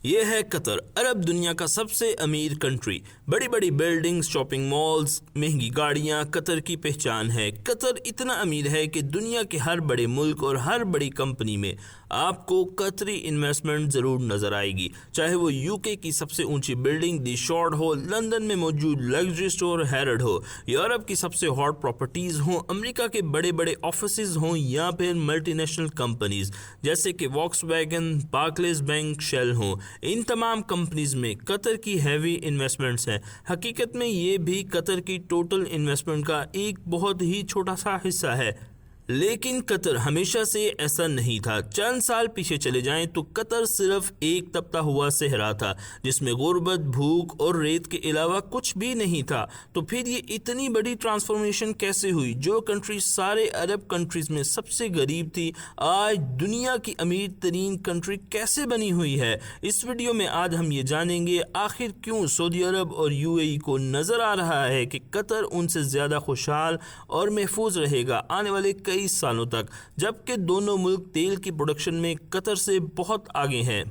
ये है कतर, अरब दुनिया का सबसे अमीर कंट्री। बड़ी बड़ी बिल्डिंग्स, शॉपिंग मॉल्स, महंगी गाड़ियां कतर की पहचान है। कतर इतना अमीर है कि दुनिया के हर बड़े मुल्क और हर बड़ी कंपनी में आपको कतरी इन्वेस्टमेंट ज़रूर नज़र आएगी। चाहे वो यूके की सबसे ऊंची बिल्डिंग दी शॉर्ड हो, लंदन में मौजूद लग्जरी स्टोर हैरड हो, यूरोप की सबसे हॉट प्रॉपर्टीज़ हों, अमेरिका के बड़े बड़े ऑफिस हों, या फिर मल्टीनेशनल कंपनीज जैसे कि वॉक्सवैगन, बार्कलेज बैंक, शेल हों। इन तमाम कंपनीज में कतर की हैवी इन्वेस्टमेंट्स हैं। हकीकत में ये भी कतर की टोटल इन्वेस्टमेंट का एक बहुत ही छोटा सा हिस्सा है। लेकिन कतर हमेशा से ऐसा नहीं था। चंद साल पीछे चले जाएं तो कतर सिर्फ एक तपता हुआ सहरा था जिसमें गुर्बत, भूख और रेत के अलावा कुछ भी नहीं था। तो फिर ये इतनी बड़ी ट्रांसफॉर्मेशन कैसे हुई? जो कंट्री सारे अरब कंट्रीज में सबसे गरीब थी, आज दुनिया की अमीर तरीन कंट्री कैसे बनी हुई है? इस वीडियो में आज हम ये जानेंगे आखिर क्यों सऊदी अरब और यूएई को नजर आ रहा है कि कतर उनसे ज्यादा खुशहाल और महफूज रहेगा आने वाले कई सालों तक, जबकि दोनों मुल्क तेल की प्रोडक्शन में कतर से बहुत आगे हैं।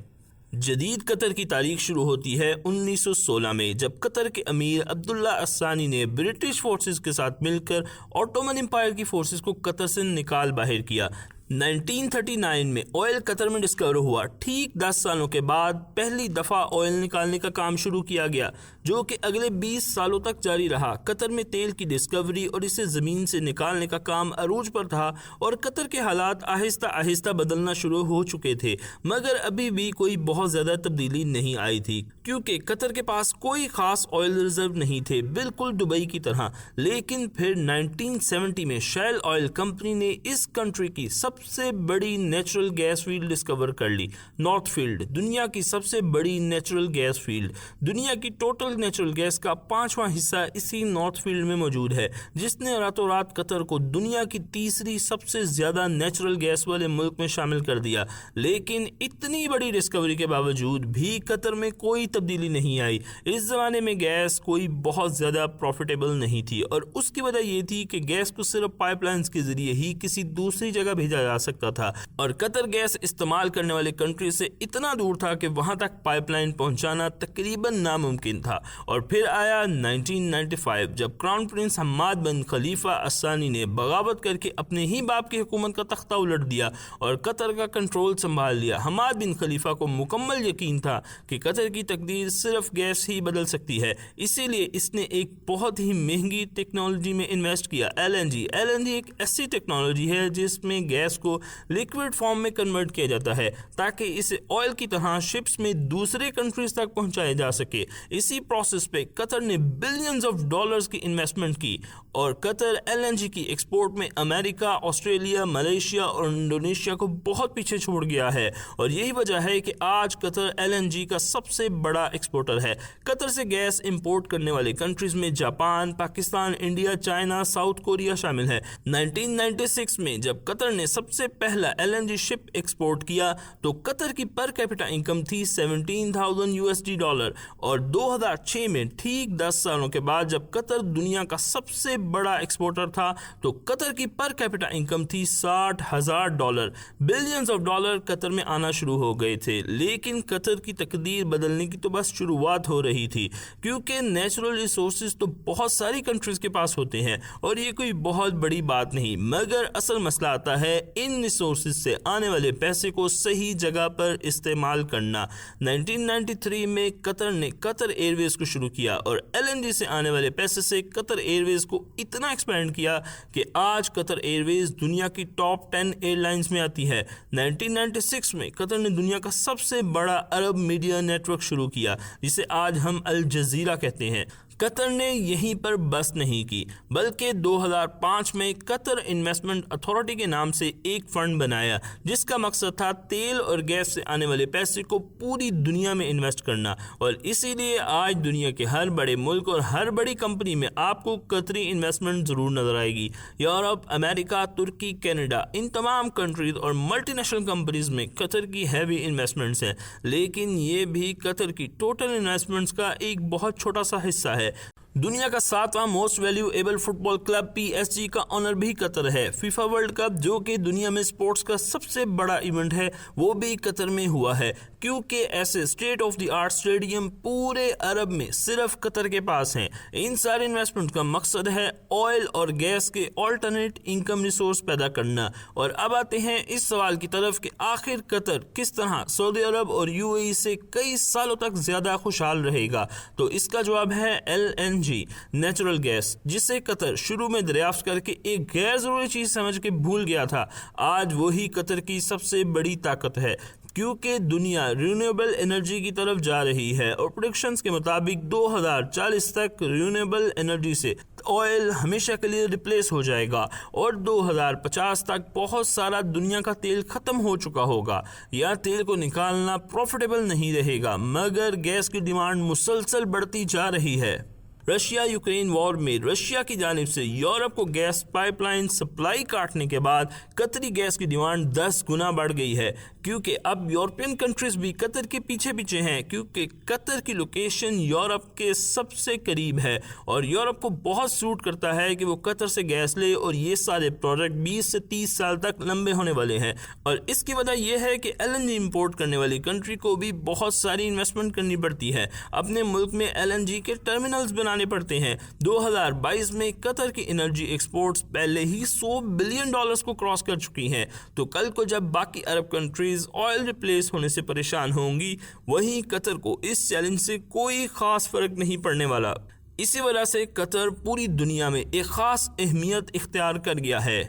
जदीद कतर की तारीख शुरू होती है 1916 में, जब कतर के अमीर अब्दुल्ला अस्सानी ने ब्रिटिश फोर्सेस के साथ मिलकर ऑटोमन एम्पायर की फोर्सेस को कतर से निकाल बाहर किया। 1939 में ऑयल कतर में डिस्कवर हुआ। ठीक 10 सालों के बाद पहली दफ़ा ऑयल निकालने का काम शुरू किया गया, जो कि अगले 20 सालों तक जारी रहा। कतर में तेल की डिस्कवरी और इसे ज़मीन से निकालने का काम अरूज पर था और कतर के हालात आहिस्ता आहिस्ता बदलना शुरू हो चुके थे, मगर अभी भी कोई बहुत ज़्यादा तब्दीली नहीं आई थी क्योंकि कतर के पास कोई ख़ास ऑयल रिजर्व नहीं थे, बिल्कुल दुबई की तरह। लेकिन फिर 1970 में शेल ऑयल कंपनी ने इस कंट्री की सबसे बड़ी नेचुरल गैस फील्ड डिस्कवर कर ली, नॉर्थ फील्ड, दुनिया की सबसे बड़ी नेचुरल गैस फील्ड। दुनिया की टोटल नेचुरल गैस का 5वां हिस्सा इसी नॉर्थ फील्ड में मौजूद है, जिसने रातों रात कतर को दुनिया की तीसरी सबसे ज्यादा नेचुरल गैस वाले मुल्क में शामिल कर दिया। लेकिन इतनी बड़ी डिस्कवरी के बावजूद भी कतर में कोई तब्दीली नहीं आई। इस जमाने में गैस कोई बहुत ज्यादा प्रॉफिटेबल नहीं थी और उसकी वजह यह थी कि गैस को सिर्फ पाइपलाइंस के जरिए ही किसी दूसरी जगह भेजा जा सकता था और कतर गैस इस्तेमाल करने वाले कंट्री से इतना दूर था कि वहां तक पाइपलाइन पहुंचाना तकरीबन नामुमकिन था। और फिर आया 1995, जब क्राउन प्रिंस हम्माद बिन खलीफा अस्सानी ने बगावत करके अपने ही बाप की हुकूमत का तख्ता उलट दिया और कतर का कंट्रोल संभाल लिया। हम्माद बिन खलीफा को मुकम्मल यकीन था कि कतर की तकदीर सिर्फ गैस ही बदल सकती है, इसीलिए इसने एक बहुत ही महंगी टेक्नोलॉजी में इन्वेस्ट किया, एलएनजी। एलएनजी एक ऐसी टेक्नोलॉजी है जिसमें गैस को लिक्विड फॉर्म में कन्वर्ट किया जाता है ताकि इसे ऑयल की तरह शिप्स में दूसरे कंट्रीज तक पहुंचाया जा सके। इसी प्रोसेस पे कतर ने बिलियंस ऑफ डॉलर्स की इन्वेस्टमेंट की और कतर एलएनजी की एक्सपोर्ट में अमेरिका, ऑस्ट्रेलिया, मलेशिया और इंडोनेशिया को बहुत पीछे छोड़ गया है और यही वजह है कि आज कतर एलएनजी का सबसे बड़ा एक्सपोर्टर है। कतर से गैस इंपोर्ट करने वाले कंट्रीज में Japan, Pakistan, India, China, south Korea शामिल है। 1996 में जब कतर ने सबसे पहला एलएनजी शिप एक्सपोर्ट किया तो कतर की पर कैपिटा इनकम थी $17,000 और 2006 में ठीक 10 सालों के बाद जब कतर दुनिया का सबसे बड़ा एक्सपोर्टर था तो कतर की पर कैपिटा इनकम थी $60,000। बिलियंस ऑफ डॉलर कतर में आना शुरू हो गए थे। लेकिन कतर की तकदीर बदलने की तो बस शुरुआत हो रही थी क्योंकि नेचुरल रिसोर्सेज तो बहुत सारी कंट्रीज के पास होते हैं और ये कोई बहुत बड़ी बात नहीं, मगर असल मसला आता है इन रिसोर्सेज से आने वाले पैसे को सही जगह पर इस्तेमाल करना। 1993 में कतर ने कतर एयरवेज को शुरू किया और एलएनजी से आने वाले पैसे से कतर एयरवेज को इतना एक्सपेंड किया कि आज कतर एयरवेज दुनिया की टॉप 10 एयरलाइंस में आती है। 1996 में कतर ने दुनिया का सबसे बड़ा अरब मीडिया नेटवर्क शुरू किया जिसे आज हम अल जजीरा कहते हैं। कतर ने यहीं पर बस नहीं की बल्कि 2005 में कतर इन्वेस्टमेंट अथॉरिटी के नाम से एक फंड बनाया जिसका मकसद था तेल और गैस से आने वाले पैसे को पूरी दुनिया में इन्वेस्ट करना। और इसीलिए आज दुनिया के हर बड़े मुल्क और हर बड़ी कंपनी में आपको कतरी इन्वेस्टमेंट ज़रूर नजर आएगी। यूरोप, अमेरिका, तुर्की, कनाडा, इन तमाम कंट्रीज और मल्टीनेशनल कंपनीज में कतर की हैवी इन्वेस्टमेंट्स हैं, लेकिन ये भी कतर की टोटल इन्वेस्टमेंट्स का एक बहुत छोटा सा हिस्सा है। दुनिया का 7वां most valuable football club PSG का ऑनर भी कतर है। फीफा वर्ल्ड कप जो कि दुनिया में स्पोर्ट्स का सबसे बड़ा इवेंट है वो भी कतर में हुआ है, क्योंकि ऐसे state of the art stadium पूरे अरब में सिर्फ कतर के पास हैं। इन सारे इन्वेस्टमेंट का मकसद है ऑयल और गैस के ऑल्टरनेट इनकम रिसोर्स पैदा करना। और अब आते हैं इस सवाल की तरफ कि आखिर कतर किस तरह सऊदी अरब और UAE से कई सालों तक ज्यादा खुशहाल रहेगा। तो इसका जवाब है LNG नेचुरल गैस, जिसे कतर शुरू में दरियाफ्त करके एक गैर जरूरी चीज समझ के भूल गया था। आज वही कतर की सबसे बड़ी ताकत है, क्योंकि दुनिया रिन्यूएबल एनर्जी की तरफ जा रही है और प्रेडिक्शंस के मुताबिक 2040 तक रिन्यूएबल एनर्जी से ऑयल हमेशा के लिए रिप्लेस हो जाएगा और 2050 तक बहुत सारा दुनिया का तेल खत्म हो चुका होगा। या तेल को निकालना प्रॉफिटेबल नहीं रहेगा, मगर गैस की डिमांड मुसलसल बढ़ती जा रही है। रशिया यूक्रेन वॉर में रशिया की जानिब से यूरोप को गैस पाइपलाइन सप्लाई काटने के बाद कतरी गैस की डिमांड 10 गुना बढ़ गई है, क्योंकि अब यूरोपियन कंट्रीज भी कतर के पीछे पीछे हैं, क्योंकि कतर की लोकेशन यूरोप के सबसे करीब है और यूरोप को बहुत सूट करता है कि वो कतर से गैस ले और ये सारे प्रोजेक्ट 20 से 30 साल तक लंबे होने वाले हैं। और इसकी वजह यह है कि LNG इंपोर्ट करने वाली कंट्री को भी बहुत सारी इन्वेस्टमेंट करनी पड़ती है, अपने मुल्क में LNG के टर्मिनल्स बनाने पड़ते हैं। 2022 में कतर की एनर्जी एक्सपोर्ट्स पहले ही $100 बिलियन को क्रॉस कर चुकी हैं। तो कल को जब बाकी अरब कंट्रीज ऑयल रिप्लेस होने से परेशान होंगी, वहीं कतर को इस चैलेंज से कोई खास फर्क नहीं पड़ने वाला। इसी वजह से कतर पूरी दुनिया में एक खास अहमियत इख्तियार कर गया है,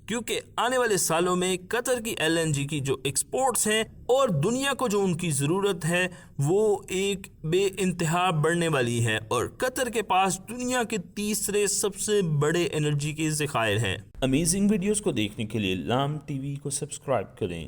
क्योंकि आने वाले सालों में कतर की LNG की जो एक्सपोर्ट्स हैं और दुनिया को जो उनकी ज़रूरत है वो एक बेइंतहा बढ़ने वाली है और कतर के पास दुनिया के तीसरे सबसे बड़े एनर्जी के ज़खायर हैं। अमेजिंग वीडियोस को देखने के लिए लाम TV को सब्सक्राइब करें।